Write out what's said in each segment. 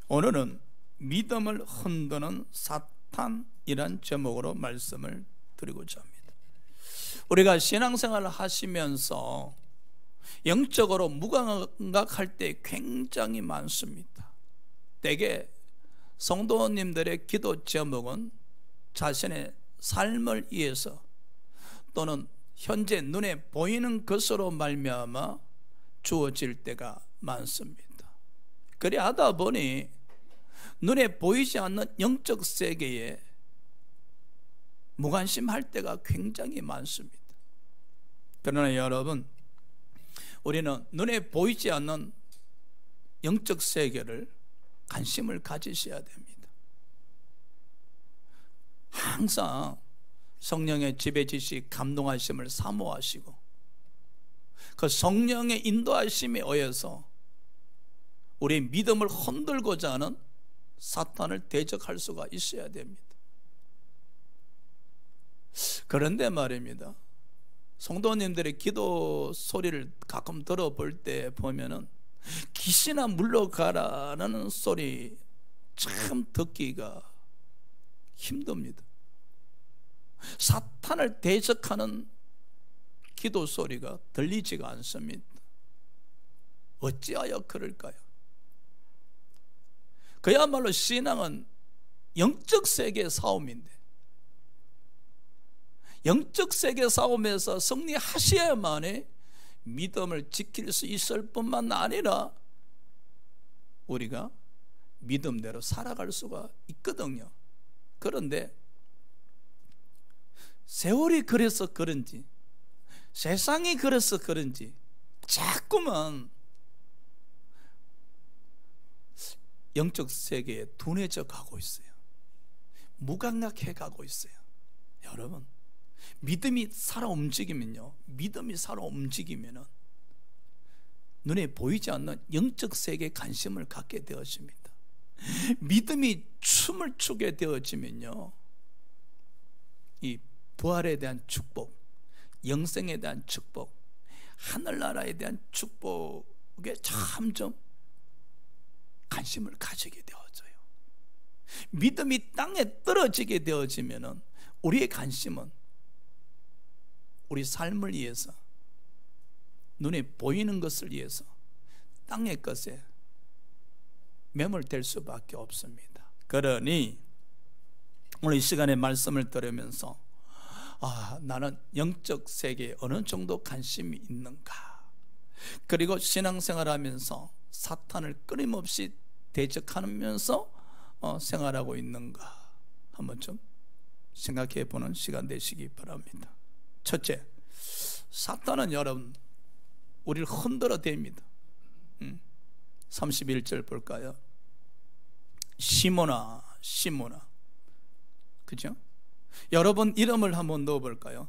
오늘은 믿음을 흔드는 사탄이란 제목으로 말씀을 드리고자 합니다. 우리가 신앙생활을 하시면서 영적으로 무감각할 때 굉장히 많습니다. 대개 성도님들의 기도 제목은 자신의 삶을 위해서 또는 현재 눈에 보이는 것으로 말미암아 주어질 때가 많습니다. 그리 하다 보니 눈에 보이지 않는 영적 세계에 무관심할 때가 굉장히 많습니다. 그러나 여러분, 우리는 눈에 보이지 않는 영적 세계를 관심을 가지셔야 됩니다. 항상 성령의 지배지시 감동하심을 사모하시고 그 성령의 인도하심에 의해서 우리의 믿음을 흔들고자 하는 사탄을 대적할 수가 있어야 됩니다. 그런데 말입니다, 성도님들의 기도 소리를 가끔 들어볼 때 보면은 귀신아 물러가라는 소리 참 듣기가 힘듭니다. 사탄을 대적하는 기도 소리가 들리지가 않습니다. 어찌하여 그럴까요? 그야말로 신앙은 영적 세계의 싸움인데, 영적 세계 싸움에서 승리하셔야만이 믿음을 지킬 수 있을 뿐만 아니라 우리가 믿음대로 살아갈 수가 있거든요. 그런데 세월이 그래서 그런지, 세상이 그래서 그런지 자꾸만 영적 세계에 둔해져 가고 있어요. 무감각해 가고 있어요. 여러분, 믿음이 살아 움직이면요, 믿음이 살아 움직이면은 눈에 보이지 않는 영적 세계에 관심을 갖게 되어집니다. 믿음이 춤을 추게 되어지면요, 이 부활에 대한 축복, 영생에 대한 축복, 하늘나라에 대한 축복에 점점 관심을 가지게 되어져요. 믿음이 땅에 떨어지게 되어지면은 우리의 관심은 우리 삶을 위해서, 눈에 보이는 것을 위해서 땅의 것에 매몰될 수밖에 없습니다. 그러니 오늘 이 시간에 말씀을 들으면서 나는 영적 세계에 어느 정도 관심이 있는가, 그리고 신앙생활하면서 사탄을 끊임없이 대적하면서 생활하고 있는가 한번 좀 생각해 보는 시간 되시기 바랍니다. 첫째, 사탄은 여러분 우리를 흔들어 댑니다. 31절 볼까요? 시몬아 시몬아, 그죠? 여러분 이름을 한번 넣어볼까요?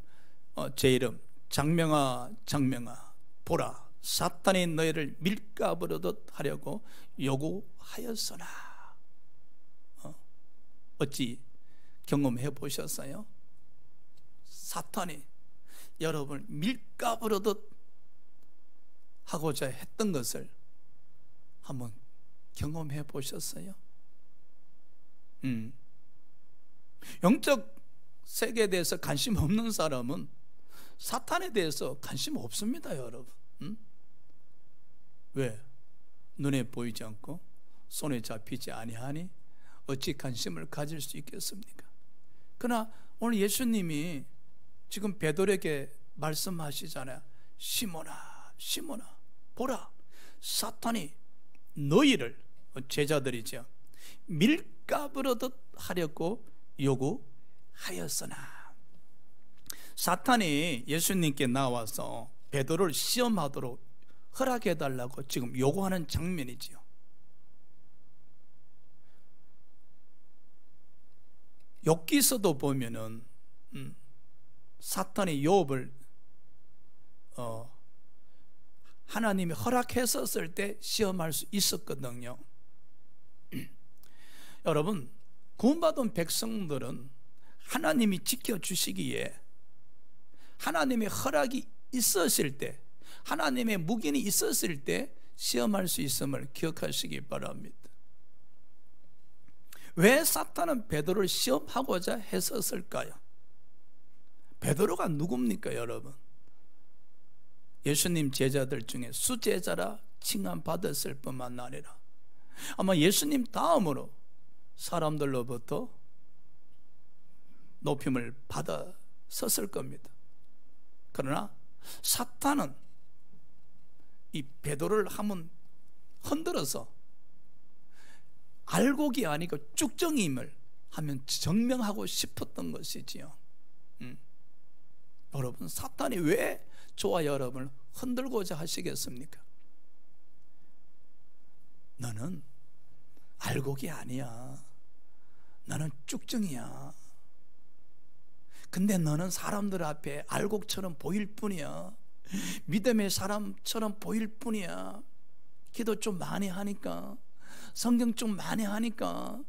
제 이름 장명아 장명아, 보라 사탄이 너희를 밀가부르듯 하려고 요구하였으나. 어찌 경험해 보셨어요? 사탄이 여러분을 밀가부르듯 하고자 했던 것을 한번 경험해 보셨어요? 영적 세계에 대해서 관심 없는 사람은 사탄에 대해서 관심 없습니다, 여러분. 왜? 눈에 보이지 않고 손에 잡히지 아니하니 어찌 관심을 가질 수 있겠습니까? 그러나 오늘 예수님이 지금 베드로에게 말씀하시잖아요. 시몬아 시몬아, 보라 사탄이 너희를, 제자들이죠, 밀가부르듯 하려고 요구하였으나. 사탄이 예수님께 나와서 베드로를 시험하도록 허락해달라고 지금 요구하는 장면이지요. 욥기서도 보면은 사탄이 욥을 하나님이 허락했었을 때 시험할 수 있었거든요. 여러분, 구원받은 백성들은 하나님이 지켜주시기에 하나님의 허락이 있었을 때, 하나님의 묵인이 있었을 때 시험할 수 있음을 기억하시기 바랍니다. 왜 사탄은 베드로를 시험하고자 했었을까요? 베드로가 누굽니까, 여러분? 예수님 제자들 중에 수제자라 칭함받았을 뿐만 아니라 아마 예수님 다음으로 사람들로부터 높임을 받았었을 겁니다. 그러나 사탄은 이 베드로를 한번 흔들어서 알곡이 아니고 쭉정임을 하면 증명하고 싶었던 것이지요. 여러분, 사탄이 왜 저와 여러분을 흔들고자 하시겠습니까? 너는 알곡이 아니야. 너는 쭉정이야. 근데 너는 사람들 앞에 알곡처럼 보일 뿐이야. 믿음의 사람처럼 보일 뿐이야. 기도 좀 많이 하니까, 성경 좀 많이 하니까,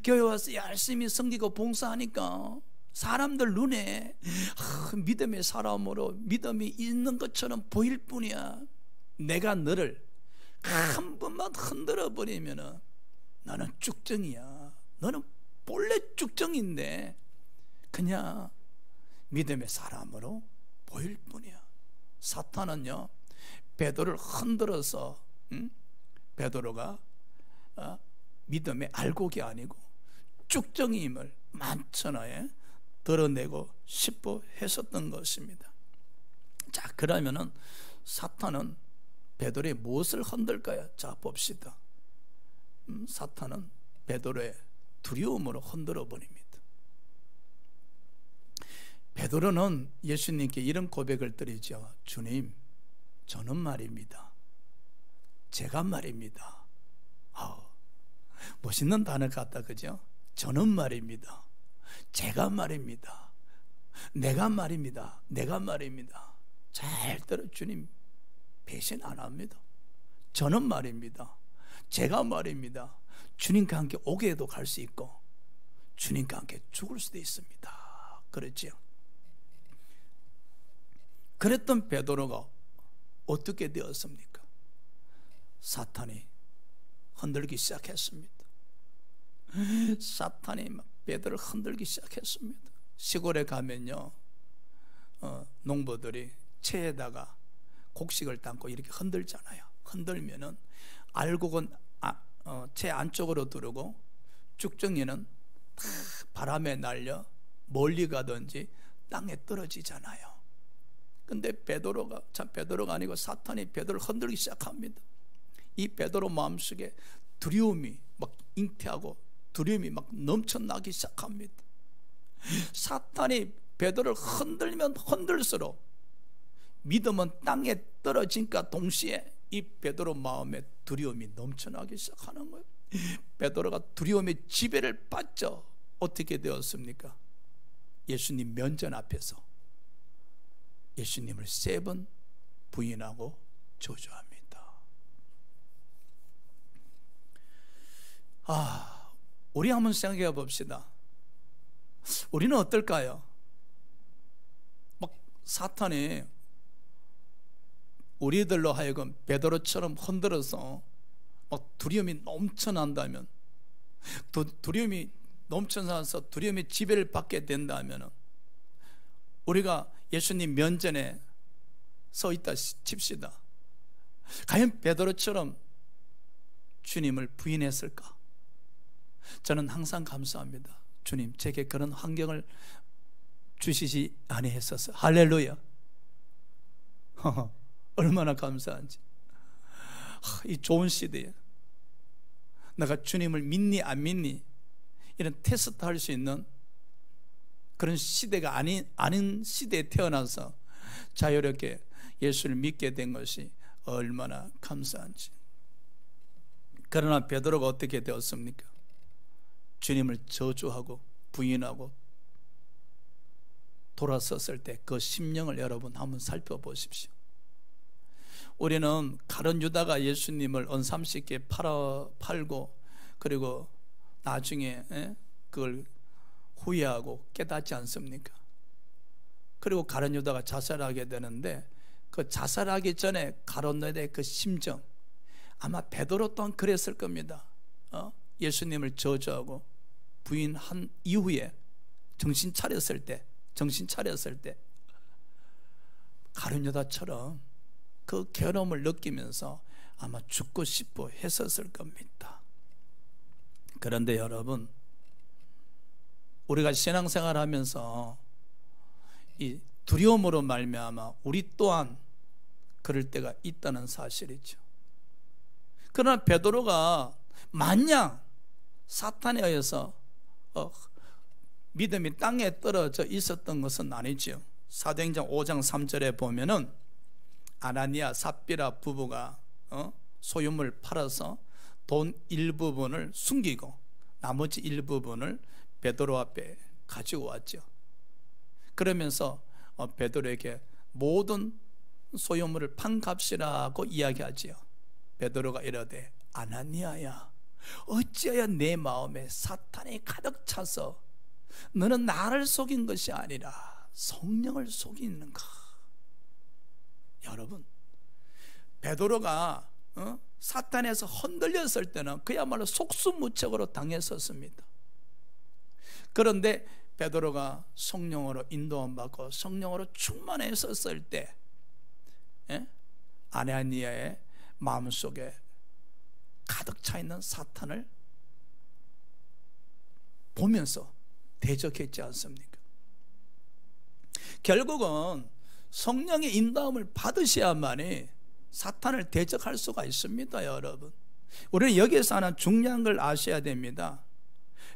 교회 와서 열심히 섬기고 봉사하니까 사람들 눈에 믿음의 사람으로 믿음이 있는 것처럼 보일 뿐이야. 내가 너를 한 번만 흔들어 버리면 너는 쭉정이야. 너는 본래 쭉정인데 그냥 믿음의 사람으로 보일 뿐이야. 사탄은요, 베드로를 흔들어서 베드로가 믿음의 알곡이 아니고 쭉정임을 만천하에 드러내고 싶어 했었던 것입니다. 자, 그러면은 사탄은 베드로의 무엇을 흔들까요? 자, 봅시다. 사탄은 베드로의 두려움으로 흔들어 버립니다. 베드로는 예수님께 이런 고백을 드리죠. 주님, 저는 말입니다. 제가 말입니다. 멋있는 단어 같다, 그죠? 저는 말입니다. 제가 말입니다. 내가 말입니다. 내가 말입니다. 잘 들어, 주님 배신 안 합니다. 저는 말입니다. 제가 말입니다. 주님과 함께 옥에도 갈 수 있고 주님과 함께 죽을 수도 있습니다. 그렇죠? 그랬던 베드로가 어떻게 되었습니까? 사탄이 흔들기 시작했습니다. 사탄이 막 베드로를 흔들기 시작했습니다. 시골에 가면요, 농부들이 채에다가 곡식을 담고 이렇게 흔들잖아요. 흔들면은 알곡은 채 안쪽으로 들어오고 쭉정이는 바람에 날려 멀리 가든지 땅에 떨어지잖아요. 근데 베드로가 아니고 사탄이 베드로를 흔들기 시작합니다. 이 베드로 마음속에 두려움이 막 잉태하고 두려움이 막 넘쳐나기 시작합니다. 사탄이 베드로를 흔들면 흔들수록 믿음은 땅에 떨어진과 동시에 이 베드로 마음에 두려움이 넘쳐나기 시작하는 거예요. 베드로가 두려움의 지배를 받죠. 어떻게 되었습니까? 예수님 면전 앞에서 예수님을 3번 부인하고 저주합니다. 우리 한번 생각해 봅시다. 우리는 어떨까요? 막 사탄이 우리들로 하여금 베드로처럼 흔들어서 막 두려움이 넘쳐난다면, 두려움이 넘쳐나서 두려움의 지배를 받게 된다면, 우리가 예수님 면전에 서 있다 칩시다. 과연 베드로처럼 주님을 부인했을까? 저는 항상 감사합니다. 주님, 제게 그런 환경을 주시지 아니했었어요. 할렐루야. 얼마나 감사한지. 이 좋은 시대에 내가 주님을 믿니 안 믿니 이런 테스트 할 수 있는 그런 시대가 아닌 시대에 태어나서 자유롭게 예수를 믿게 된 것이 얼마나 감사한지. 그러나 베드로가 어떻게 되었습니까? 주님을 저주하고 부인하고 돌아섰을 때 그 심령을 여러분 한번 살펴보십시오. 우리는 가룟 유다가 예수님을 언삼십게 팔고 그리고 나중에 그걸 후회하고 깨닫지 않습니까? 그리고 가룟 유다가 자살하게 되는데 그 자살하기 전에 가룟 유다의 그 심정, 아마 베드로 또한 그랬을 겁니다. 예수님을 저주하고 부인한 이후에 정신 차렸을 때 가룟 유다처럼 그 괴로움을 느끼면서 아마 죽고 싶어 했었을 겁니다. 그런데 여러분, 우리가 신앙생활하면서 이 두려움으로 말미암아 우리 또한 그럴 때가 있다는 사실이죠. 그러나 베드로가 마냥 사탄에 의해서 믿음이 땅에 떨어져 있었던 것은 아니죠. 사도행전 5장 3절에 보면은 아나니아 삽비라 부부가 소유물 팔아서 돈 일부분을 숨기고 나머지 일부분을 베드로 앞에 가지고 왔죠. 그러면서 베드로에게 모든 소유물을 판 값이라고 이야기하지요. 베드로가 이르되 아나니아야, 어찌하여 내 마음에 사탄이 가득 차서 너는 나를 속인 것이 아니라 성령을 속이는가. 여러분, 베드로가 사탄에서 흔들렸을 때는 그야말로 속수무책으로 당했었습니다. 그런데 베드로가 성령으로 인도함 받고 성령으로 충만했었을 때 아나니아의 마음속에 가득 차 있는 사탄을 보면서 대적했지 않습니까? 결국은 성령의 인도함을 받으셔야만이 사탄을 대적할 수가 있습니다. 여러분, 우리는 여기에서 하나 중요한 걸 아셔야 됩니다.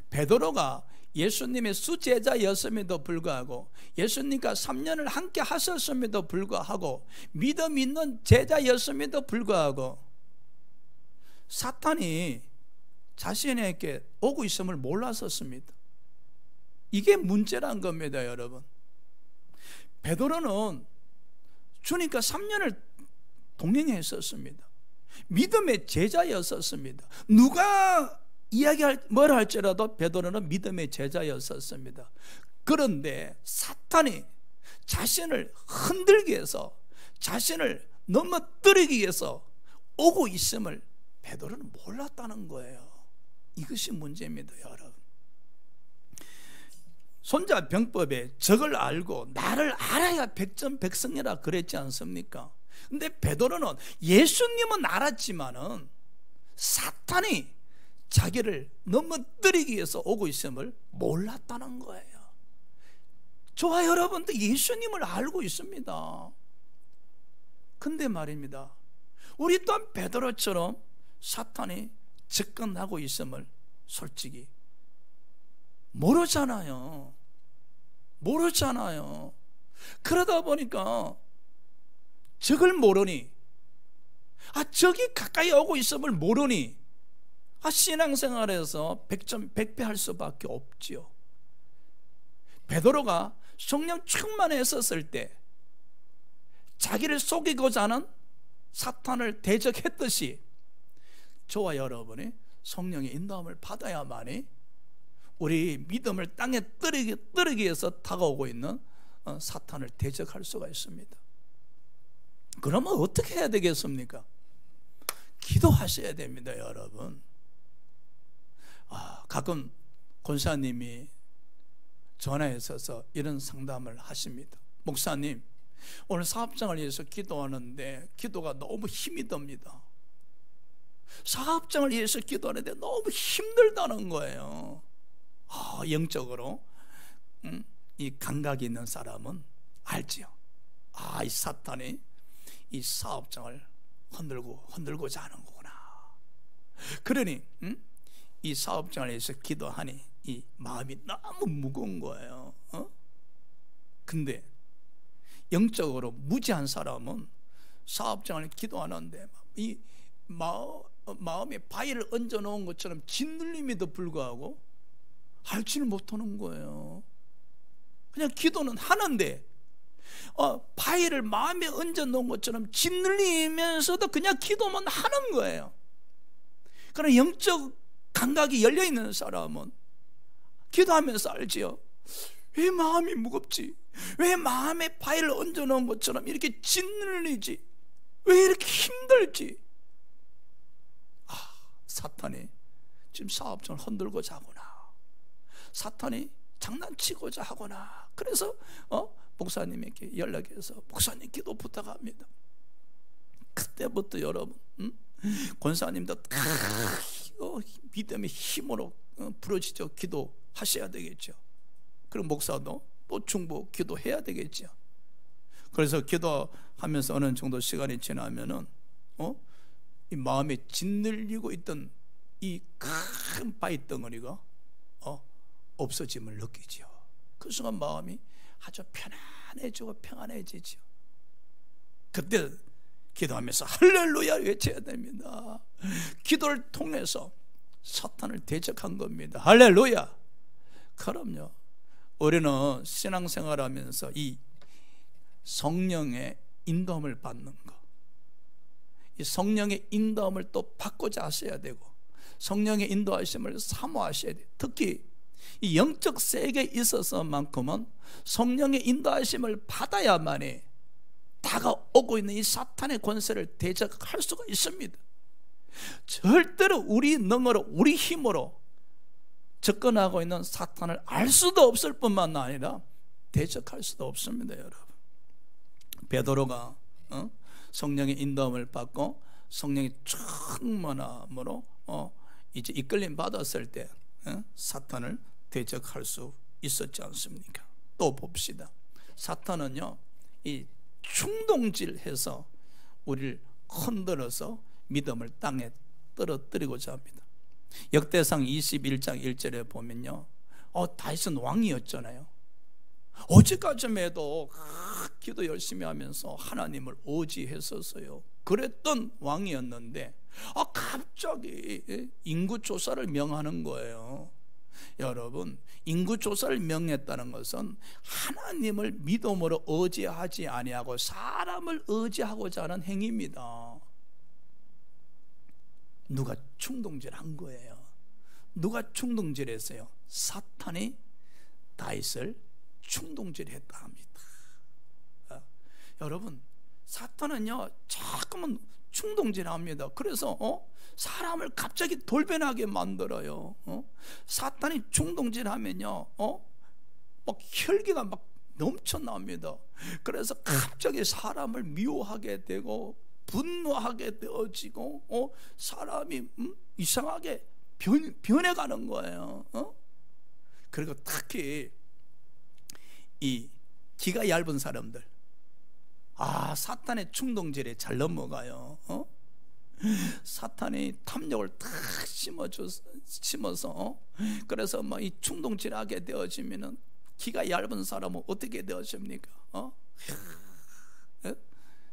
베드로가 예수님의 수제자였음에도 불구하고 예수님과 3년을 함께 하셨음에도 불구하고 믿음 있는 제자였음에도 불구하고 사탄이 자신에게 오고 있음을 몰랐었습니다. 이게 문제란 겁니다. 여러분, 베드로는 주님과 3년을 동행했었습니다. 믿음의 제자였었습니다. 누가 뭐라 할지라도 베드로는 믿음의 제자였었습니다. 그런데 사탄이 자신을 흔들기 위해서, 자신을 넘어뜨리기 위해서 오고 있음을 베드로는 몰랐다는 거예요. 이것이 문제입니다. 여러분, 손자병법에 적을 알고 나를 알아야 백전백승이라 그랬지 않습니까? 근데 베드로는 예수님은 알았지만은 사탄이 자기를 넘어뜨리기 위해서 오고 있음을 몰랐다는 거예요. 저와 여러분도 예수님을 알고 있습니다. 근데 말입니다, 우리 또한 베드로처럼 사탄이 접근하고 있음을 솔직히 모르잖아요. 그러다 보니까 적을 모르니, 적이 가까이 오고 있음을 모르니 신앙생활에서 백전백패할 수밖에 없지요. 베드로가 성령 충만했었을 때 자기를 속이고자 하는 사탄을 대적했듯이 저와 여러분이 성령의 인도함을 받아야만이 우리 믿음을 땅에 떨어지기 위해서 다가오고 있는 사탄을 대적할 수가 있습니다. 그러면 어떻게 해야 되겠습니까? 기도하셔야 됩니다. 여러분, 가끔 권사님이 전화에 있어서 이런 상담을 하십니다. 목사님, 오늘 사업장을 위해서 기도하는데 기도가 너무 힘이 듭니다. 사업장을 위해서 기도하는데 너무 힘들다는 거예요. 영적으로 이 감각이 있는 사람은 알지요. 이 사탄이 이 사업장을 흔들고자 하는 거구나. 그러니 이 사업장을 위해서 기도하니 이 마음이 너무 무거운 거예요. 근데 영적으로 무지한 사람은 사업장을 기도하는데 이 마음에 바위를 얹어 놓은 것처럼 짓눌림에도 불구하고 알지를 못하는 거예요. 그냥 기도는 하는데 바위를 마음에 얹어 놓은 것처럼 짓눌리면서도 그냥 기도만 하는 거예요. 그러나 영적 감각이 열려있는 사람은 기도하면서 알지요. 왜 마음이 무겁지? 왜 마음에 바위를 얹어 놓은 것처럼 이렇게 짓눌리지? 왜 이렇게 힘들지? 사탄이 지금 사업장을 흔들고자 하구나. 사탄이 장난치고자 하거나, 그래서 목사님에게 연락해서 목사님 기도 부탁합니다. 그때부터 여러분 권사님도 믿음의 힘으로 부르짖어 기도하셔야 되겠죠. 그럼 목사도 또 중보 기도해야 되겠죠. 그래서 기도하면서 어느 정도 시간이 지나면은 이 마음에 짓눌리고 있던 이 큰 바위 덩어리가 없어짐을 느끼죠. 그 순간 마음이 아주 편안해지고 평안해지죠. 그때 기도하면서 할렐루야 외쳐야 됩니다. 기도를 통해서 사탄을 대적한 겁니다. 할렐루야. 그럼요. 우리는 신앙생활하면서 이 성령의 인도함을 받는 거, 이 성령의 인도함을 또 받고자 하셔야 되고, 성령의 인도하심을 사모하셔야 돼요. 특히 이 영적 세계에 있어서만큼은 성령의 인도하심을 받아야만이 다가오고 있는 이 사탄의 권세를 대적할 수가 있습니다. 절대로 우리 능으로, 우리 힘으로 접근하고 있는 사탄을 알 수도 없을 뿐만 아니라 대적할 수도 없습니다. 여러분, 베드로가 성령의 인도함을 받고 성령의 충만함으로 이제 이끌림 받았을 때 사탄을 대적할 수 있었지 않습니까? 또 봅시다. 사탄은요, 이 충동질해서 우리를 흔들어서 믿음을 땅에 떨어뜨리고자 합니다. 역대상 21장 1절에 보면요, 다윗은 왕이었잖아요. 어제까지만 해도 기도 열심히 하면서 하나님을 의지했었어요. 그랬던 왕이었는데 갑자기 인구조사를 명하는 거예요. 여러분, 인구조사를 명했다는 것은 하나님을 믿음으로 의지하지 아니하고 사람을 의지하고자 하는 행위입니다. 누가 충동질한 거예요. 누가 충동질했어요? 사탄이 다윗을 충동질했다 합니다. 여러분, 사탄은요 자꾸만 충동질합니다. 그래서 사람을 갑자기 돌변하게 만들어요. 사탄이 충동질하면요 막 혈기가 막 넘쳐납니다. 그래서 갑자기 사람을 미워하게 되고 분노하게 되어지고 사람이 이상하게 변해가는 거예요. 그리고 특히 이 기가 얇은 사람들, 사탄의 충동질에 잘 넘어가요. 사탄이 탐욕을 탁 심어서 그래서 이 충동질하게 되어지면은 기가 얇은 사람은 어떻게 되어집니까?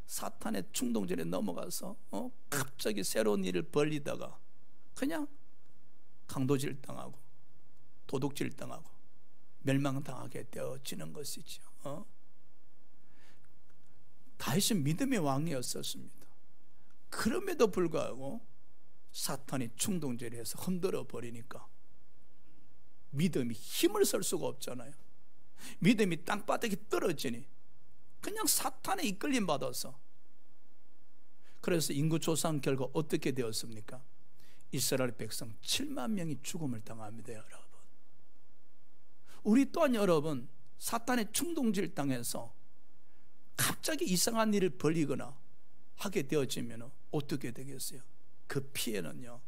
사탄의 충동질에 넘어가서 갑자기 새로운 일을 벌리다가 그냥 강도질 당하고 도둑질 당하고 멸망당하게 되어지는 것이죠. 다윗은 믿음의 왕이었었습니다. 그럼에도 불구하고 사탄이 충동질해서 흔들어 버리니까 믿음이 힘을 쓸 수가 없잖아요. 믿음이 땅바닥에 떨어지니 그냥 사탄에 이끌림 받아서, 그래서 인구조사 결과 어떻게 되었습니까? 이스라엘 백성 7만 명이 죽음을 당합니다. 여러분, 우리 또한 여러분 사탄의 충동질 당해서 갑자기 이상한 일을 벌이거나 하게 되어지면 어떻게 되겠어요? 그 피해는요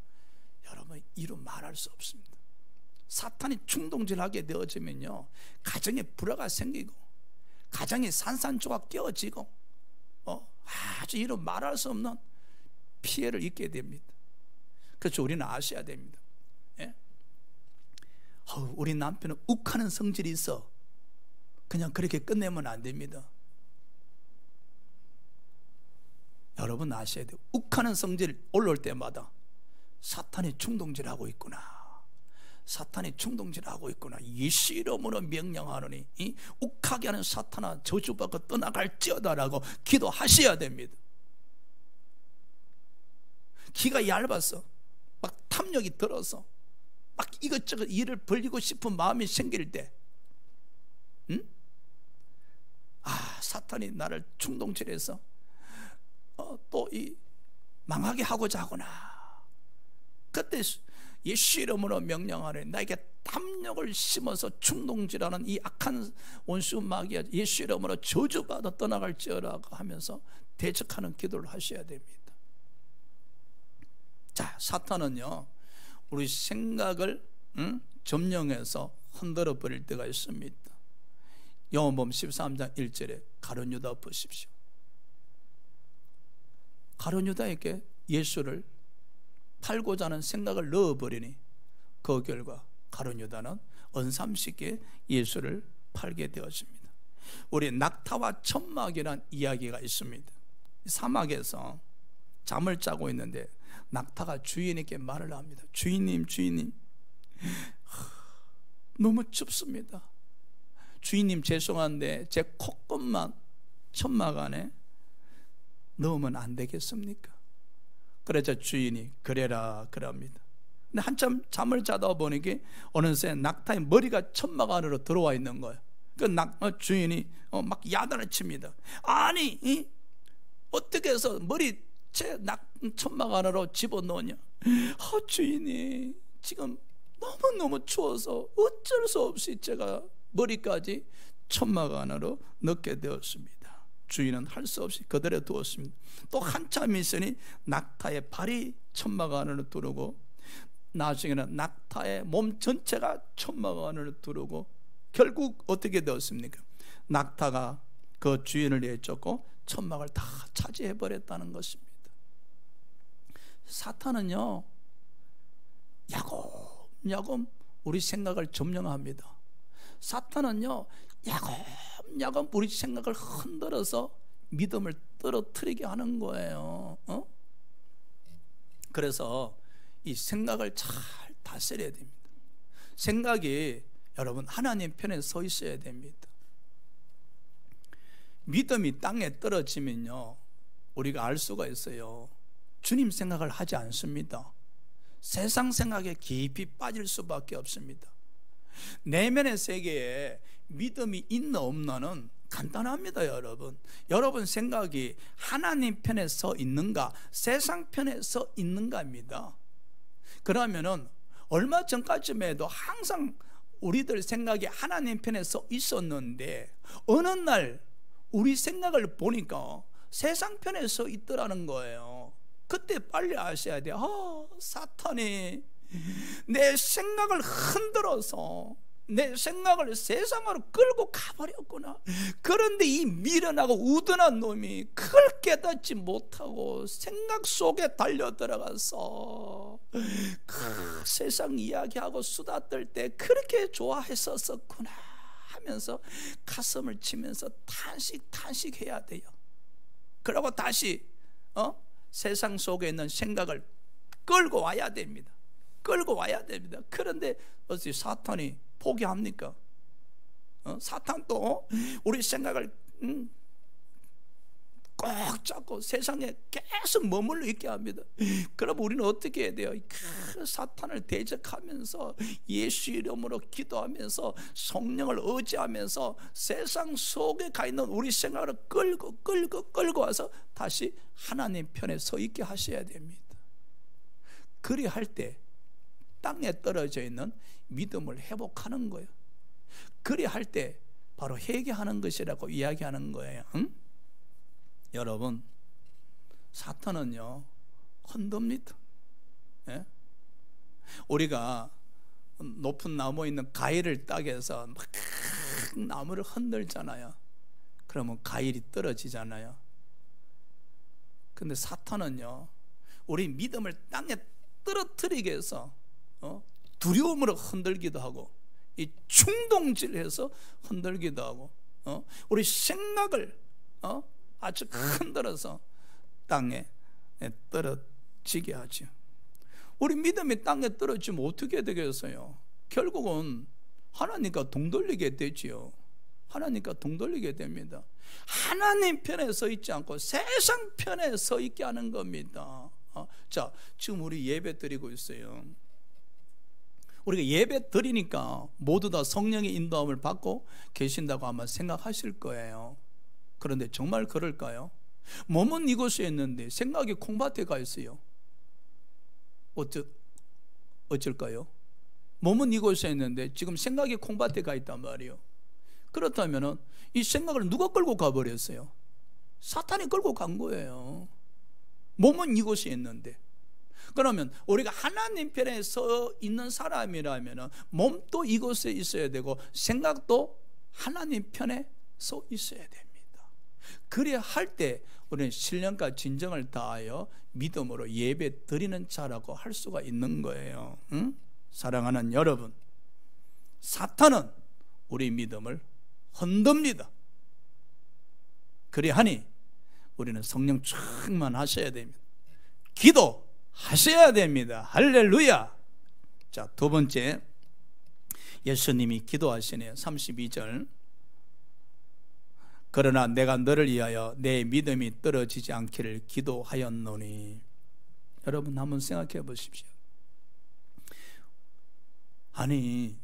여러분 이루 말할 수 없습니다. 사탄이 충동질하게 되어지면요 가정에 불화가 생기고 가정에 산산조각 깨어지고 아주 이루 말할 수 없는 피해를 입게 됩니다. 그렇죠. 우리는 아셔야 됩니다. 예? 우리 남편은 욱하는 성질이 있어. 그냥 그렇게 끝내면 안 됩니다. 여러분 아셔야 돼요. 욱하는 성질 올라올 때마다 사탄이 충동질하고 있구나. 사탄이 충동질하고 있구나. 예수 이름으로 명령하노니 이 욱하게 하는 사탄아 저주받고 떠나갈지어다라고 기도하셔야 됩니다. 기가 얇아서 막 탐욕이 들어서 막 이것저것 일을 벌리고 싶은 마음이 생길 때 사탄이 나를 충동질해서 또 이 망하게 하고자 하구나. 그때 예수 이름으로 명령하노니 나에게 탐욕을 심어서 충동질하는 이 악한 원수 마귀야 예수 이름으로 저주받아 떠나갈지어라고 하면서 대적하는 기도를 하셔야 됩니다. 자, 사탄은요 우리 생각을 점령해서 흔들어 버릴 때가 있습니다. 요한복음 13장 1절에 가룟 유다 보십시오. 가룟 유다에게 예수를 팔고자 하는 생각을 넣어버리니 그 결과 가룟 유다는 언삼식에 예수를 팔게 되었습니다. 우리 낙타와 천막이라는 이야기가 있습니다. 사막에서 잠을 자고 있는데 낙타가 주인에게 말을 합니다. 주인님, 주인님, 너무 춥습니다. 주인님 죄송한데 제 콧구멍만 천막 안에 넣으면 안 되겠습니까? 그래서 주인이 그래라 그럽니다. 근데 한참 잠을 자다 보니까 어느새 낙타의 머리가 천막 안으로 들어와 있는 거예요. 그 주인이 막 야단을 칩니다. 아니 어떻게 해서 머리 제 천막 안으로 집어넣냐? 주인이 지금 너무너무 추워서 어쩔 수 없이 제가 머리까지 천막 안으로 넣게 되었습니다. 주인은 할 수 없이 그대로 두었습니다. 또 한참 있으니 낙타의 발이 천막 안으로 들어오고 나중에는 낙타의 몸 전체가 천막 안으로 들어오고 결국 어떻게 되었습니까? 낙타가 그 주인을 내쫓고 천막을 다 차지해 버렸다는 것입니다. 사탄은요 야곱야곱 우리 생각을 점령합니다. 사탄은요 야곱야곱 우리 생각을 흔들어서 믿음을 떨어뜨리게 하는 거예요. 그래서 이 생각을 잘 다스려야 됩니다. 생각이 여러분 하나님 편에 서 있어야 됩니다. 믿음이 땅에 떨어지면요 우리가 알 수가 있어요. 주님 생각을 하지 않습니다. 세상 생각에 깊이 빠질 수밖에 없습니다. 내면의 세계에 믿음이 있나 없나는 간단합니다. 여러분 생각이 하나님 편에 서 있는가 세상 편에 서 있는가입니다. 그러면은 얼마 전까지만 해도 항상 우리들 생각이 하나님 편에 서 있었는데 어느 날 우리 생각을 보니까 세상 편에 서 있더라는 거예요. 그때 빨리 아셔야 돼요. 사탄이 내 생각을 흔들어서 내 생각을 세상으로 끌고 가버렸구나. 그런데 이 미련하고 우둔한 놈이 그걸 깨닫지 못하고 생각 속에 달려들어가서 그 세상 이야기하고 수다 떨 때 그렇게 좋아했었구나 하면서 가슴을 치면서 탄식해야 돼요. 그러고 다시 세상 속에 있는 생각을 끌고 와야 됩니다. 그런데 어찌 사탄이 포기합니까? 사탄도 우리 생각을 꼭 잡고 세상에 계속 머물러 있게 합니다. 그럼 우리는 어떻게 해야 돼요? 그 사탄을 대적하면서 예수 이름으로 기도하면서 성령을 의지하면서 세상 속에 가 있는 우리 생각을 끌고 와서 다시 하나님 편에 서 있게 하셔야 됩니다. 그리할 때 땅에 떨어져 있는 믿음을 회복하는 거예요. 그리할 때 바로 회개하는 것이라고 이야기하는 거예요. 여러분 사탄은요 흔듭니다. 예? 우리가 높은 나무에 있는 가위를 따개서 막 나무를 흔들잖아요. 그러면 가위이 떨어지잖아요. 근데 사탄은요 우리 믿음을 땅에 떨어뜨리게 해서 두려움으로 흔들기도 하고 이 충동질해서 흔들기도 하고 우리 생각을 아주 흔들어서 땅에 떨어지게 하죠. 우리 믿음이 땅에 떨어지면 어떻게 되겠어요? 결국은 하나님과 동돌리게 되지요. 하나님과 동돌리게 됩니다. 하나님 편에 서 있지 않고 세상 편에 서 있게 하는 겁니다. 자, 지금 우리 예배 드리고 있어요. 우리가 예배 드리니까 모두 다 성령의 인도함을 받고 계신다고 아마 생각하실 거예요. 그런데 정말 그럴까요? 몸은 이곳에 있는데 생각이 콩밭에 가 있어요. 어쩔까요? 몸은 이곳에 있는데 지금 생각이 콩밭에 가 있단 말이에요. 그렇다면 이 생각을 누가 끌고 가버렸어요? 사탄이 끌고 간 거예요. 몸은 이곳에 있는데. 그러면 우리가 하나님 편에 서 있는 사람이라면 몸도 이곳에 있어야 되고 생각도 하나님 편에 서 있어야 됩니다. 그래야 할 때 우리는 신령과 진정을 다하여 믿음으로 예배 드리는 자라고 할 수가 있는 거예요. 응? 사랑하는 여러분, 사탄은 우리 믿음을 흔듭니다. 그리하니 우리는 성령 충만하셔야 됩니다. 기도하셔야 됩니다. 할렐루야. 자, 두 번째, 예수님이 기도하시네요. 32절. 그러나 내가 너를 위하여 내 믿음이 떨어지지 않기를 기도하였노니. 여러분 한번 생각해 보십시오. 아니,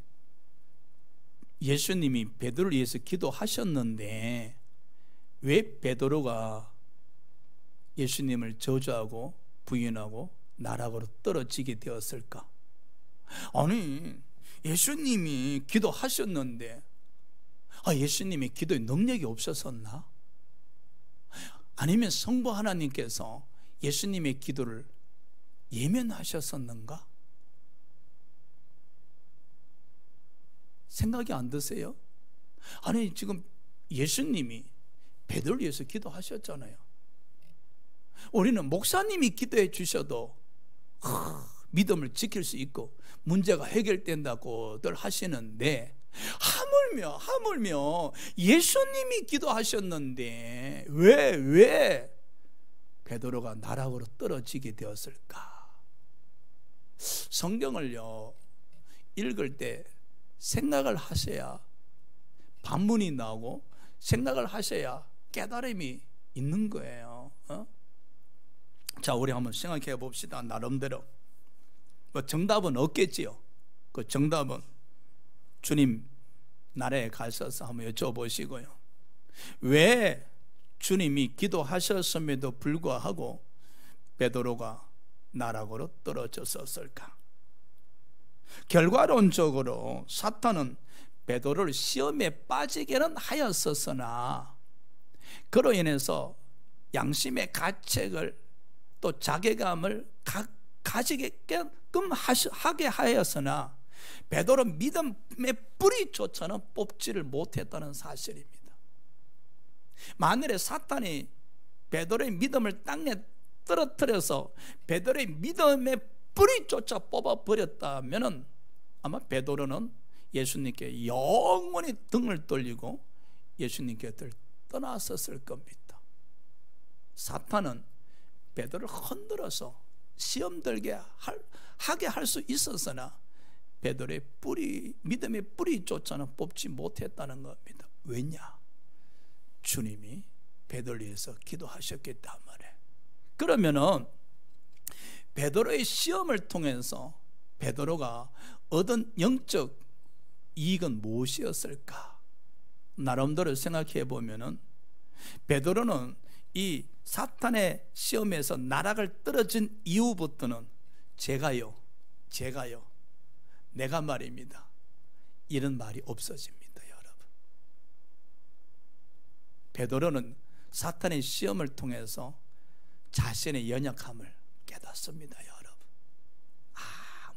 예수님이 베드로를 위해서 기도하셨는데 왜 베드로가 예수님을 저주하고 부인하고 나락으로 떨어지게 되었을까? 아니, 예수님이 기도하셨는데 예수님이 기도에 능력이 없었었나? 아니면 성부 하나님께서 예수님의 기도를 예면하셨었는가? 생각이 안 드세요? 아니, 지금 예수님이 베드로를 위해서 기도하셨잖아요. 우리는 목사님이 기도해 주셔도 믿음을 지킬 수 있고 문제가 해결된다고들 하시는데, 하물며 예수님이 기도하셨는데 왜 베드로가 나락으로 떨어지게 되었을까? 성경을요 읽을 때 생각을 하셔야 반문이 나오고 생각을 하셔야 깨달음이 있는 거예요. 자, 우리 한번 생각해 봅시다. 나름대로 정답은 없겠지요. 그 정답은 주님 나라에 가셔서 한번 여쭤보시고요. 왜 주님이 기도하셨음에도 불구하고 베드로가 나락으로 떨어졌었을까? 결과론적으로 사탄은 베드로를 시험에 빠지게는 하였었으나 그로 인해서 양심의 가책을 또 자괴감을 가지게끔 하게 하였으나 베드로 믿음의 뿌리조차는 뽑지를 못했다는 사실입니다. 만일에 사탄이 베드로의 믿음을 땅에 떨어뜨려서 베드로의 믿음의 뿌리조차 뽑아버렸다면 아마 베드로는 예수님께 영원히 등을 돌리고 예수님께 떠났었을 겁니다. 사탄은 베드로를 흔들어서 시험 들게 하게 할 수 있었으나 베드로의 믿음의 뿌리조차는 뽑지 못했다는 겁니다. 왜냐? 주님이 베드로를 위해서 기도하셨기 때문에. 그러면은 베드로의 시험을 통해서 베드로가 얻은 영적 이익은 무엇이었을까? 나름대로 생각해 보면은 베드로는 이 사탄의 시험에서 나락을 떨어진 이후부터는 제가요 내가 말입니다, 이런 말이 없어집니다. 여러분, 베드로는 사탄의 시험을 통해서 자신의 연약함을 깨닫습니다. 여러분,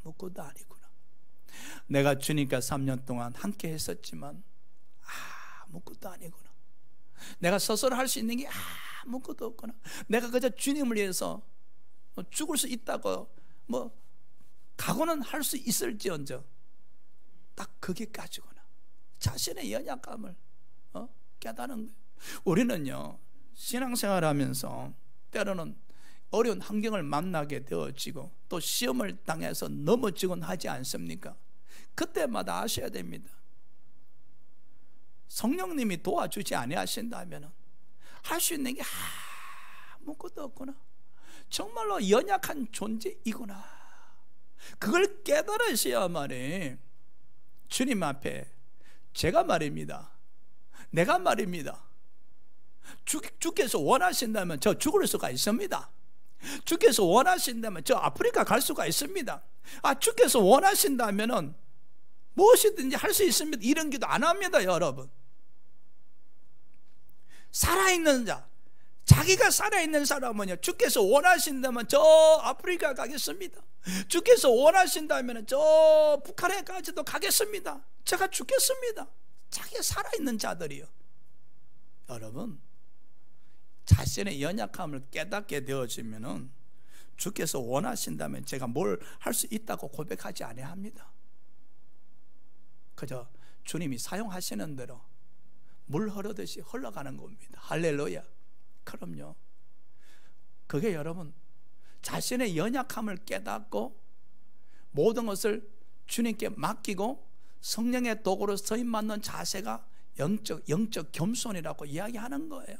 아무것도 아니구나. 내가 주님과 3년 동안 함께 했었지만 아무것도 아니구나. 내가 스스로 할 수 있는 게 아무것도 없구나. 내가 그저 주님을 위해서 죽을 수 있다고 각오는 할 수 있을지언정 딱 거기까지구나. 자신의 연약감을 깨닫는 거예요. 우리는요 신앙생활하면서 때로는 어려운 환경을 만나게 되어지고 또 시험을 당해서 넘어지곤 하지 않습니까? 그때마다 아셔야 됩니다. 성령님이 도와주지 아니하신다면 할 수 있는 게 아무것도 없구나. 정말로 연약한 존재이구나. 그걸 깨달으셔야만이 주님 앞에 제가 말입니다, 내가 말입니다, 주께서 원하신다면 저 죽을 수가 있습니다. 주께서 원하신다면 저 아프리카 갈 수가 있습니다. 주께서 원하신다면은 무엇이든지 할 수 있습니다. 이런 기도 안 합니다, 여러분. 살아있는 자, 자기가 살아있는 사람은요, 주께서 원하신다면 저 아프리카 가겠습니다. 주께서 원하신다면 저 북한에까지도 가겠습니다. 제가 죽겠습니다. 자기가 살아있는 자들이요. 여러분, 자신의 연약함을 깨닫게 되어지면은 주께서 원하신다면 제가 뭘 할 수 있다고 고백하지 아니합니다. 그저 주님이 사용하시는 대로 물 흐르듯이 흘러가는 겁니다. 할렐루야. 그럼요. 그게 여러분, 자신의 연약함을 깨닫고 모든 것을 주님께 맡기고 성령의 도구로 쓰임 받는 자세가 영적 겸손이라고 이야기하는 거예요.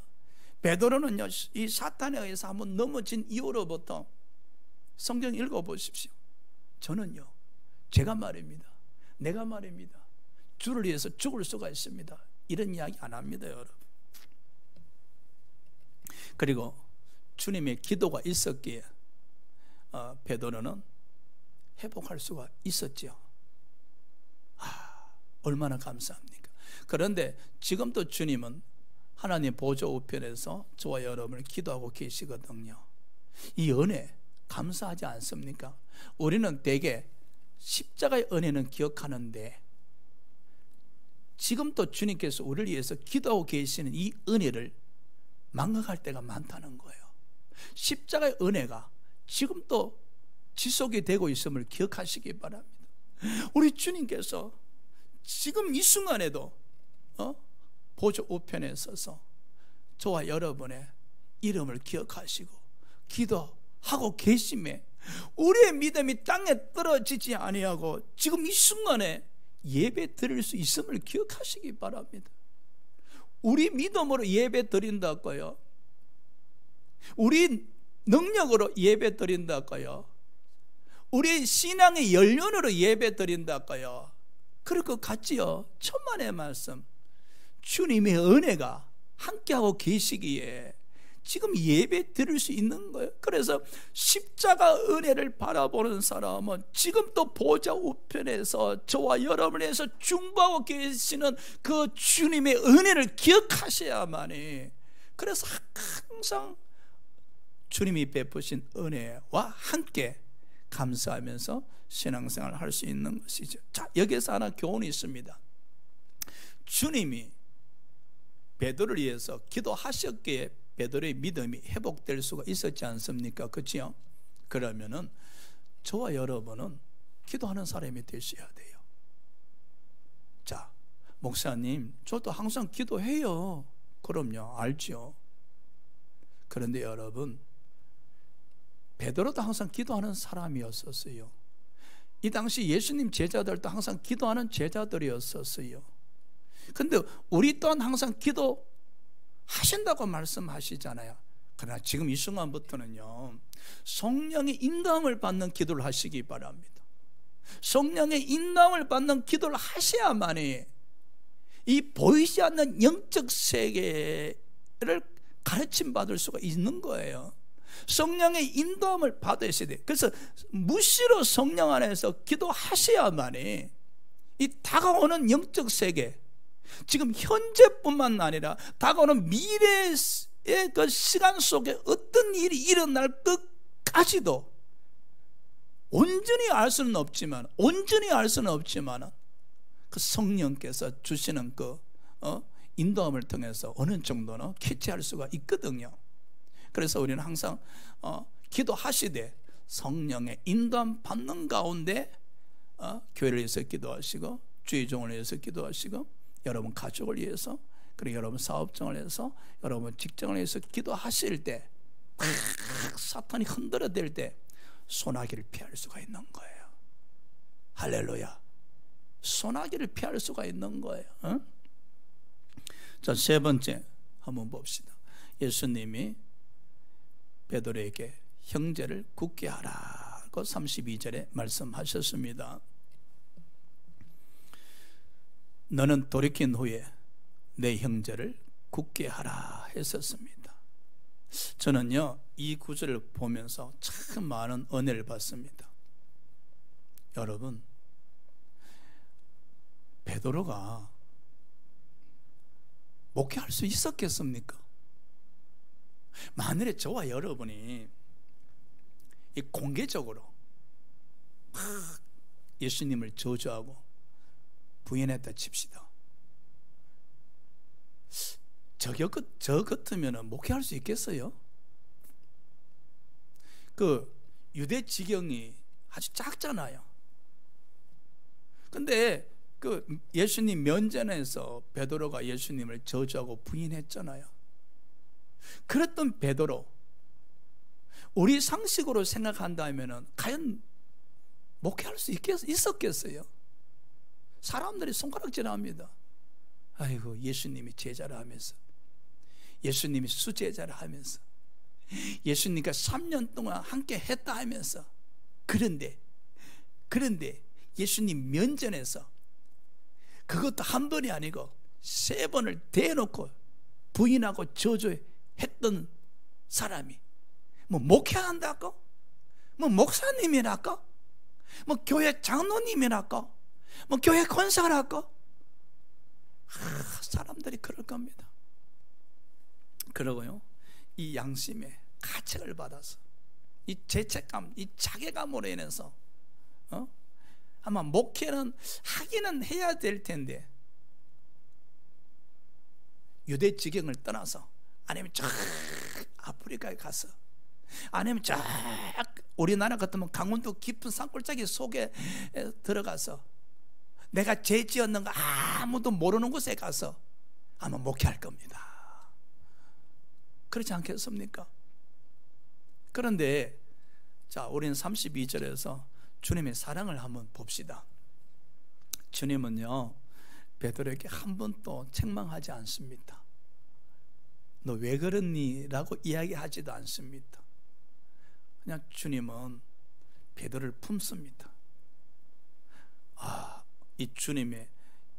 베드로는요, 이 사탄에 의해서 한번 넘어진 이후로부터 성경 읽어보십시오. 저는요, 제가 말입니다, 내가 말입니다, 주를 위해서 죽을 수가 있습니다, 이런 이야기 안 합니다, 여러분. 그리고 주님의 기도가 있었기에 베드로는 회복할 수가 있었지요. 얼마나 감사합니까? 그런데 지금도 주님은 하나님 보좌 우편에서 저와 여러분을 기도하고 계시거든요. 이 은혜 감사하지 않습니까? 우리는 대개 십자가의 은혜는 기억하는데 지금도 주님께서 우리를 위해서 기도하고 계시는 이 은혜를 망각할 때가 많다는 거예요. 십자가의 은혜가 지금도 지속이 되고 있음을 기억하시기 바랍니다. 우리 주님께서 지금 이 순간에도 보좌 우편에 서서 저와 여러분의 이름을 기억하시고 기도하고 계심에 우리의 믿음이 땅에 떨어지지 아니하고 지금 이 순간에 예배 드릴 수 있음을 기억하시기 바랍니다. 우리 믿음으로 예배 드린다고요, 우리 능력으로 예배 드린다고요, 우리 신앙의 연륜으로 예배 드린다고요, 그럴 것 같지요? 천만의 말씀, 주님의 은혜가 함께하고 계시기에 지금 예배 드릴 수 있는 거예요. 그래서 십자가 은혜를 바라보는 사람은 지금도 보좌 우편에서 저와 여러분을 위해서 중보하고 계시는 그 주님의 은혜를 기억하셔야만이, 그래서 항상 주님이 베푸신 은혜와 함께 감사하면서 신앙생활을 할 수 있는 것이죠. 자, 여기서 하나 교훈이 있습니다. 주님이 베드로를 위해서 기도하셨기에 베드로의 믿음이 회복될 수가 있었지 않습니까? 그렇죠? 그러면은 저와 여러분은 기도하는 사람이 되셔야 돼요. 자, 목사님, 저도 항상 기도해요. 그럼요, 알죠. 그런데 여러분, 베드로도 항상 기도하는 사람이었었어요. 이 당시 예수님 제자들도 항상 기도하는 제자들이었었어요. 근데 우리 또한 항상 기도하신다고 말씀하시잖아요. 그러나 지금 이 순간부터는요, 성령의 인도함을 받는 기도를 하시기 바랍니다. 성령의 인도함을 받는 기도를 하셔야만이 이 보이지 않는 영적 세계를 가르침 받을 수가 있는 거예요. 성령의 인도함을 받으셔야 돼요. 그래서 무시로 성령 안에서 기도하셔야만이 이 다가오는 영적 세계, 지금 현재뿐만 아니라 다가오는 미래의 그 시간 속에 어떤 일이 일어날 것까지도 온전히 알 수는 없지만 그 성령께서 주시는 그 인도함을 통해서 어느 정도는 캐치할 수가 있거든요. 그래서 우리는 항상 기도하시되 성령의 인도함 받는 가운데 교회를 위해서 기도하시고 주의 종을 위해서 기도하시고 여러분 가족을 위해서, 그리고 여러분 사업장을 위해서, 여러분 직장을 위해서 기도하실 때 사탄이 흔들어댈 때 소나기를 피할 수가 있는 거예요. 할렐루야. 소나기를 피할 수가 있는 거예요. 자, 세 번째 한번 봅시다. 예수님이 베드로에게 형제를 굳게 하라고 32절에 말씀하셨습니다. 너는 돌이킨 후에 내 형제를 굳게 하라 했었습니다. 저는요, 이 구절을 보면서 참 많은 은혜를 받습니다. 여러분, 베드로가 목회할 수 있었겠습니까? 만일에 저와 여러분이 이 공개적으로 막 예수님을 저주하고 부인했다 칩시다. 저 같으면 목회할 수 있겠어요? 그 유대 지경이 아주 작잖아요. 근데 그 예수님 면전에서 베드로가 예수님을 저주하고 부인했잖아요. 그랬던 베드로, 우리 상식으로 생각한다면은 과연 목회할 수 있었겠어요? 사람들이 손가락질합니다. 아이고, 예수님이 제자를 하면서, 예수님이 수제자를 하면서, 예수님과 3년 동안 함께 했다 하면서, 그런데 예수님 면전에서 그것도 한 번이 아니고 3번을 대놓고 부인하고 저주했던 사람이 뭐 목회한다고? 뭐 목사님이라고? 뭐 교회 장로님이라고? 뭐 교회 권사라고? 사람들이 그럴 겁니다. 그러고요, 이 양심의 가책을 받아서, 이 죄책감, 이 자괴감으로 인해서 아마 목회는 하기는 해야 될 텐데, 유대 지경을 떠나서, 아니면 저 아프리카에 가서, 아니면 저 우리나라 같으면 강원도 깊은 산골짜기 속에 들어가서 내가 죄 지었는 거 아무도 모르는 곳에 가서 아마 목회할 겁니다. 그렇지 않겠습니까? 그런데 자, 우리는 32절에서 주님의 사랑을 한번 봅시다. 주님은요, 베드로에게 한 번도 책망하지 않습니다. 너 왜 그랬니? 라고 이야기하지도 않습니다. 그냥 주님은 베드로를 품습니다. 이 주님의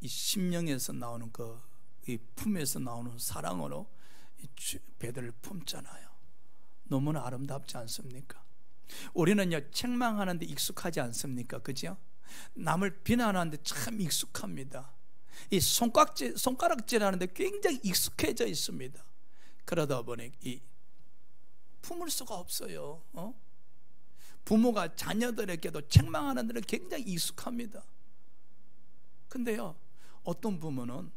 이 심령에서 나오는 이 품에서 나오는 사랑으로 베드로를 품잖아요. 너무나 아름답지 않습니까? 우리는요, 책망하는데 익숙하지 않습니까? 그죠? 남을 비난하는데 참 익숙합니다. 이 손가락질하는데 굉장히 익숙해져 있습니다. 그러다 보니 이 품을 수가 없어요. 부모가 자녀들에게도 책망하는 데는 굉장히 익숙합니다. 근데요, 어떤 부모는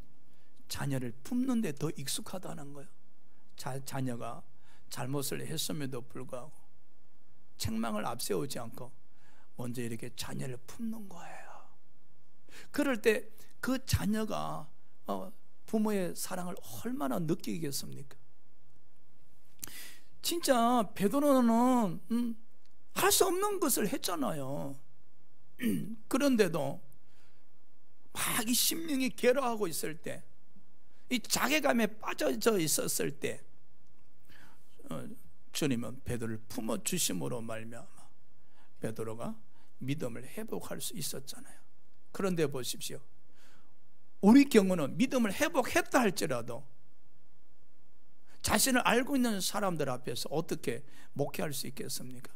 자녀를 품는 데 더 익숙하다는 거예요. 자녀가 잘못을 했음에도 불구하고 책망을 앞세우지 않고 먼저 이렇게 자녀를 품는 거예요. 그럴 때 그 자녀가 부모의 사랑을 얼마나 느끼겠습니까? 진짜 베드로는 할 수 없는 것을 했잖아요. 그런데도 막 이 심령이 괴로워하고 있을 때, 이 자괴감에 빠져져 있었을 때 주님은 베드로를 품어주심으로 말미암아 베드로가 믿음을 회복할 수 있었잖아요. 그런데 보십시오, 우리 경우는 믿음을 회복했다 할지라도 자신을 알고 있는 사람들 앞에서 어떻게 목회할 수 있겠습니까?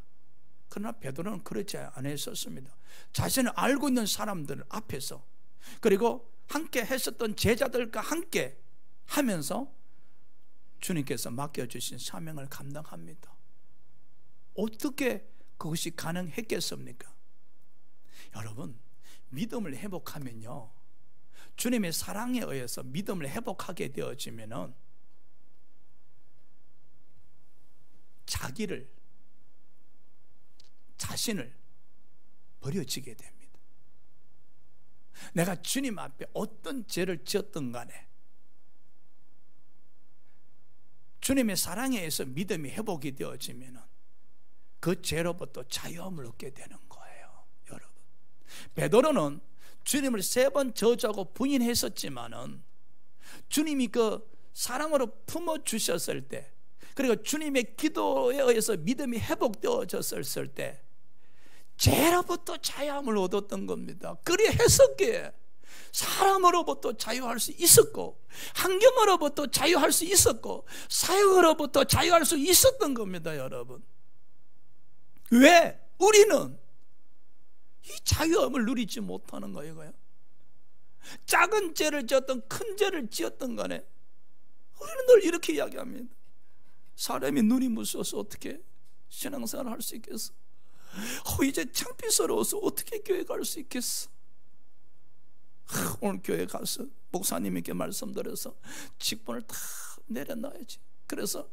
그러나 베드로는 그렇지 않았었습니다. 자신을 알고 있는 사람들 앞에서, 그리고 함께 했었던 제자들과 함께 하면서 주님께서 맡겨주신 사명을 감당합니다. 어떻게 그것이 가능했겠습니까? 여러분, 믿음을 회복하면요, 주님의 사랑에 의해서 믿음을 회복하게 되어지면은 자신을 버려지게 됩니다. 내가 주님 앞에 어떤 죄를 지었든 간에 주님의 사랑에 의해서 믿음이 회복이 되어지면 그 죄로부터 자유함을 얻게 되는 거예요. 여러분, 베드로는 주님을 3번 저주하고 부인했었지만은 주님이 그 사랑으로 품어주셨을 때, 그리고 주님의 기도에 의해서 믿음이 회복되어졌을 때 죄로부터 자유함을 얻었던 겁니다. 그리했었기에 사람으로부터 자유할 수 있었고, 환경으로부터 자유할 수 있었고, 사역으로부터 자유할 수 있었던 겁니다. 여러분, 왜 우리는 이 자유함을 누리지 못하는 거예요? 작은 죄를 지었던 큰 죄를 지었던 간에 우리는 늘 이렇게 이야기합니다. 사람이 눈이 무서워서 어떻게 신앙생활을 할 수 있겠어? 이제 창피스러워서 어떻게 교회 갈 수 있겠어? 오늘 교회 가서 목사님에게 말씀드려서 직분을 다 내려놔야지. 그래서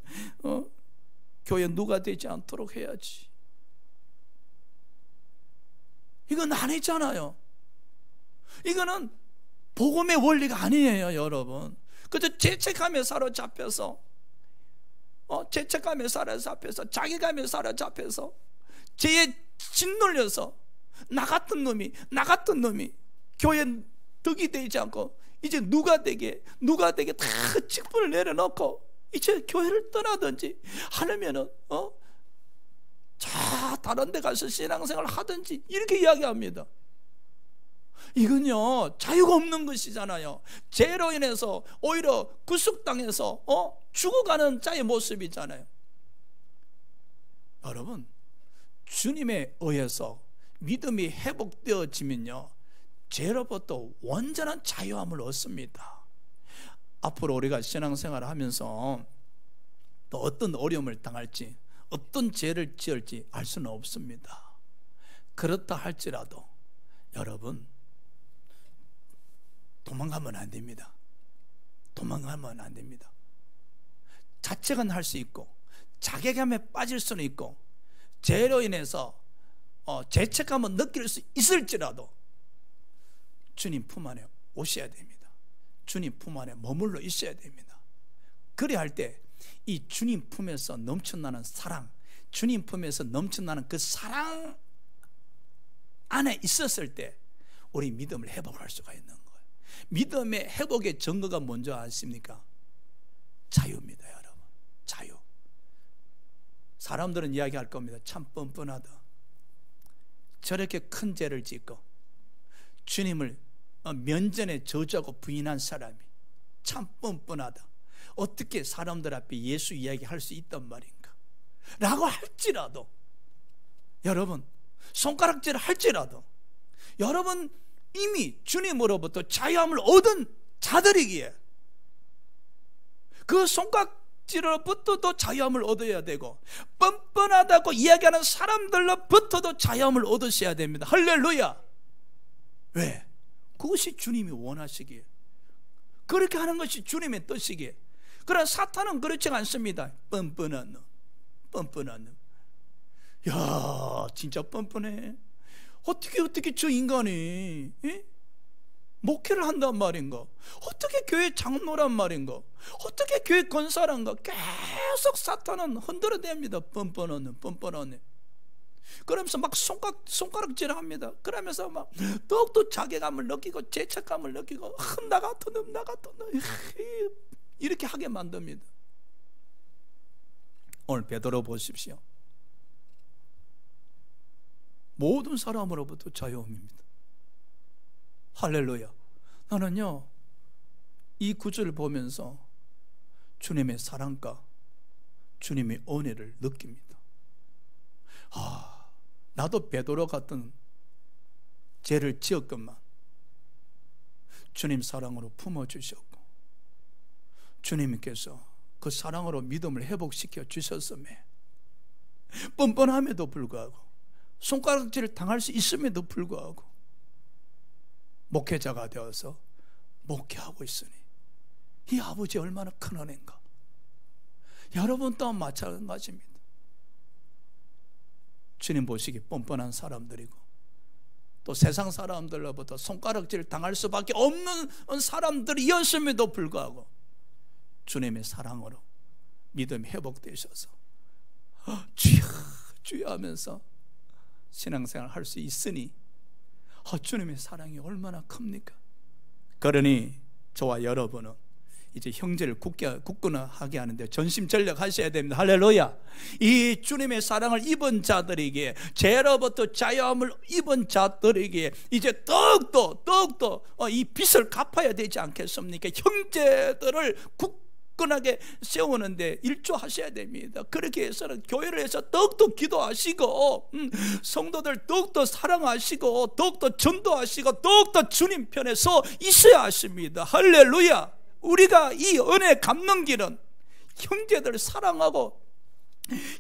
교회 누가 되지 않도록 해야지. 이건 아니잖아요. 이거는 복음의 원리가 아니에요, 여러분. 그저 죄책감에 사로잡혀서 죄책감에 사로잡혀서 자괴감에 사로잡혀서 죄에 짓눌려서 나 같은 놈이 교회 덕이 되지 않고 이제 누가 되게 다 직분을 내려놓고 이제 교회를 떠나든지 하려면은 다른 데 가서 신앙생활을 하든지 이렇게 이야기합니다. 이건요 자유가 없는 것이잖아요. 죄로 인해서 오히려 구속당해서 죽어가는 자의 모습이잖아요. 여러분, 주님에 의해서 믿음이 회복되어지면요 죄로부터 완전한 자유함을 얻습니다. 앞으로 우리가 신앙생활을 하면서 또 어떤 어려움을 당할지, 어떤 죄를 지을지 알 수는 없습니다. 그렇다 할지라도 여러분, 도망가면 안 됩니다. 도망가면 안 됩니다. 자책은 할 수 있고 자괴감에 빠질 수는 있고 죄로 인해서 죄책감을 느낄 수 있을지라도 주님 품 안에 오셔야 됩니다. 주님 품 안에 머물러 있어야 됩니다. 그래야 할 때 이 주님 품에서 넘쳐나는 사랑, 주님 품에서 넘쳐나는 그 사랑 안에 있었을 때 우리 믿음을 회복할 수가 있는 거예요. 믿음의 회복의 증거가 뭔지 아십니까? 자유입니다, 여러분. 자유. 사람들은 이야기할 겁니다. 참 뻔뻔하다. 저렇게 큰 죄를 짓고 주님을 면전에 저주하고 부인한 사람이 참 뻔뻔하다. 어떻게 사람들 앞에 예수 이야기할 수 있단 말인가? 라고 할지라도, 여러분, 손가락질을 할지라도 여러분 이미 주님으로부터 자유함을 얻은 자들이기에 그 손가락질로부터도 자유함을 얻어야 되고 뻔뻔하다고 이야기하는 사람들로부터도 자유함을 얻으셔야 됩니다. 할렐루야. 왜? 그것이 주님이 원하시기에, 그렇게 하는 것이 주님의 뜻이기에. 그러나 사탄은 그렇지 않습니다. 뻔뻔한 놈. 야, 진짜 뻔뻔해. 어떻게 저 인간이 목회를 한단 말인가? 어떻게 교회 장로란 말인가? 어떻게 교회 권사란가? 계속 사탄은 흔들어댑니다. 뻔뻔한 놈. 그러면서 막 손가락질을 합니다. 그러면서 막 더욱더 자괴감을 느끼고 죄책감을 느끼고 나 같은 놈 이렇게 하게 만듭니다. 오늘 베드로 보십시오. 모든 사람으로부터 자유함입니다. 할렐루야. 나는요 이 구절을 보면서 주님의 사랑과 주님의 은혜를 느낍니다. 나도 베드로 같은 죄를 지었건만 주님 사랑으로 품어주셨고 주님께서 그 사랑으로 믿음을 회복시켜 주셨음에 뻔뻔함에도 불구하고 손가락질을 당할 수 있음에도 불구하고 목회자가 되어서 목회하고 있으니 이 아버지 얼마나 큰 은혜인가. 여러분 또한 마찬가지입니다. 주님 보시기 뻔뻔한 사람들이고 또 세상 사람들로부터 손가락질 당할 수밖에 없는 사람들이었음에도 불구하고 주님의 사랑으로 믿음이 회복되셔서 주여 하면서 신앙생활 할 수 있으니 주님의 사랑이 얼마나 큽니까? 그러니 저와 여러분은 이제 형제를 굳건하게 하는데 전심전력 하셔야 됩니다. 할렐루야. 이 주님의 사랑을 입은 자들에게, 죄로부터 자유함을 입은 자들에게 이제 더욱더 이 빚을 갚아야 되지 않겠습니까? 형제들을 굳건하게 세우는데 일조하셔야 됩니다. 그렇게 해서는 교회를 해서 더욱더 기도하시고 성도들 더욱더 사랑하시고 더욱더 전도하시고 더욱더 주님 편에 서 있어야 하십니다. 할렐루야. 우리가 이 은혜 갚는 길은 형제들을 사랑하고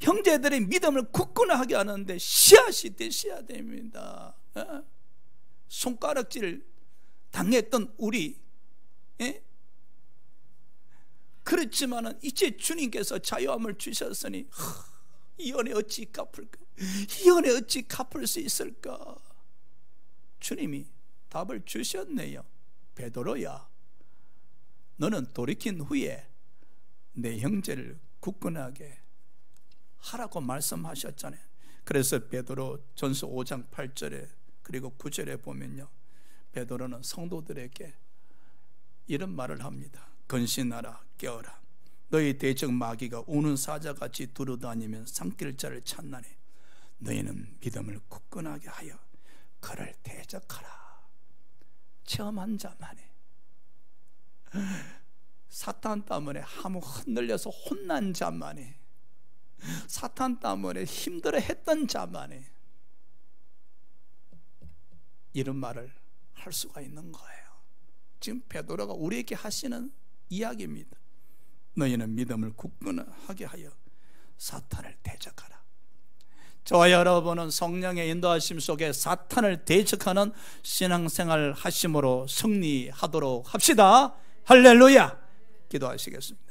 형제들의 믿음을 굳건하게 하는데 씨앗이 되셔야 됩니다. 손가락질 당했던 우리, 그렇지만은 이제 주님께서 자유함을 주셨으니 이 은혜 어찌 갚을까? 이 은혜 어찌 갚을 수 있을까? 주님이 답을 주셨네요. 베드로야, 너는 돌이킨 후에 내 형제를 굳건하게 하라고 말씀하셨잖아요. 그래서 베드로 전서 5장 8절에 그리고 9절에 보면요, 베드로는 성도들에게 이런 말을 합니다. 근신하라, 깨어라. 너희 대적 마귀가 우는 사자같이 두루다니면 삼킬 자를 찾나니 너희는 믿음을 굳건하게 하여 그를 대적하라. 체험한 자만이, 사탄 때문에 한번 흔들려서 혼난 자만이, 사탄 때문에 힘들어했던 자만이 이런 말을 할 수가 있는 거예요. 지금 베드로가 우리에게 하시는 이야기입니다. 너희는 믿음을 굳건하게 하여 사탄을 대적하라. 저와 여러분은 성령의 인도하심 속에 사탄을 대적하는 신앙생활 하심으로 승리하도록 합시다. 할렐루야. 기도하시겠습니다.